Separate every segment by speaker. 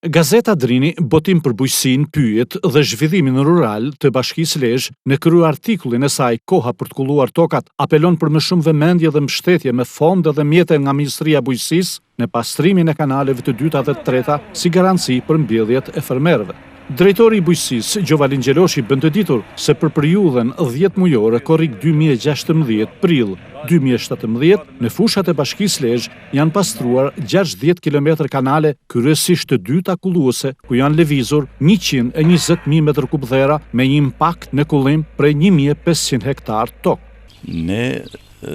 Speaker 1: Gazeta Drini, botim për bujqësinë, pyjet dhe zhvillimin rural të Bashkisë Lezhë në kryeartikullin e saj Koha për të kulluar tokat, apelon për më shumë vëmendje dhe mbështetje me fonde dhe mjete nga Ministria e Bujqësisë në pastrimin e kanaleve të dyta dhe të treta si garanci për mbjelljet e fermerëve. Drejtori i bujqësisë, Gjovalin Gjeloshi, bën të ditur se për periudhën 10 mujore korrik 2016-prill 2017 në fushat e Bashkisë Lezhë janë pastruar 60 km kanale, kryesisht të dyta kulluese, ku janë lëvizur 120.000 m3 dhera me një impakt në kullim prej 1500 hektar tokë.
Speaker 2: Ne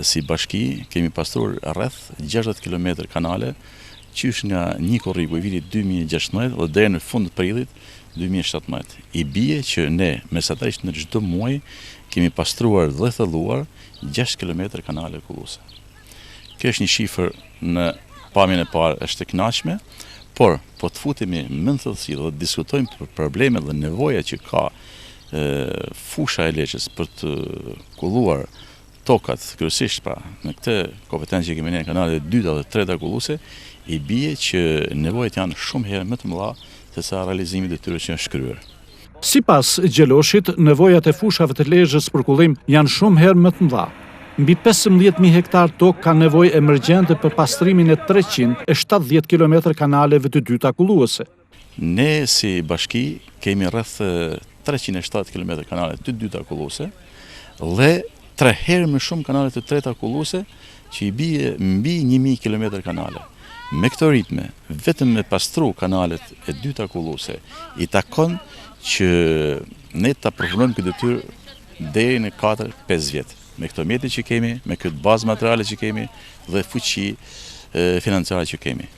Speaker 2: si bashki kemi pastruar rreth 60 km kanale, qysh nga një korriku i vitit 2016 dhe deri në fund të prillit 2017. I bie që ne mesatarisht në çdo muaj kemi pastruar dhe thelluar 6 km kanale kulluese. Kjo është një shifër në pamjen e parë është e kënaqshme, por po të futemi më në thellësi dhe diskutojmë për problemet dhe nevojat që ka fusha e Lezhës për të kulluar tokat, kryesisht pra në këtë kompetencë që kemi ne kanalet e dyta dhe treta kulluese, i bie që nevojat janë shumë herë më të mëdha se sa realizimi i tyre që është kryer.
Speaker 1: Sipas Gjeloshit, nevojat e fushave të Lezhës për kullim janë shumë herë më të mëdha. Mbi 15.000 hektar tokë ka nevojë emergjente për pastrimin e 370 km kanaleve të dyta kulluese.
Speaker 2: Ne si bashki kemi rreth 307 km kanale të dyta kulluese dhe 3 herë më shumë kanale të treta kulluese që i bie mbi 1000 km kanale. Me këto ritme, vetëm me pastru kanalet e dyta kulluese, i takon që ne ta përfunojmë këtë detyrë deri në 4-5 vjet. Me këto mjete që kemi, me këtë bazë materiale që kemi dhe fuqi financiare që kemi.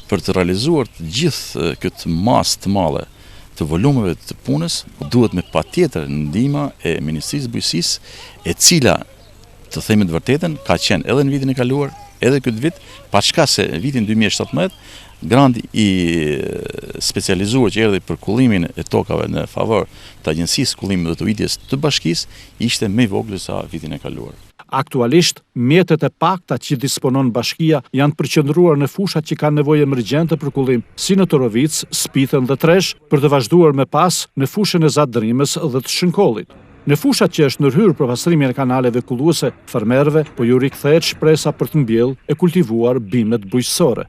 Speaker 2: Për të realizuar të gjithë këtë masë të madhe të volumeve të punës, duhet me patjetër ndihma e Ministrisë së Bujqësisë, e cila, të themi të vërtetën, ka qenë edhe në vitin e kaluar, edhe këtë vit, paçka se vitin 2017, granti i specializuar që erdhi për kullimin e tokave në favor të Agjencisë Kullimit dhe të Ujitjes të Bashkisë ishte më i vogël se vitin e kaluar.
Speaker 1: Aktualisht, mjetet e pakta që disponon bashkia janë përqendruar në fushat që kanë nevojë emergjente për kullim, si në Torovic, Spitën dhe Tresh, për të vazhduar me pas në fushën e Zadrimës dhe të Shënkollit. Në fushat që është ndërhyrë për pastrimin e kanaleve kulluese, fermerëve po ju rikthehet shpresa për të mbjellë e kultivuar bimet bujqësore.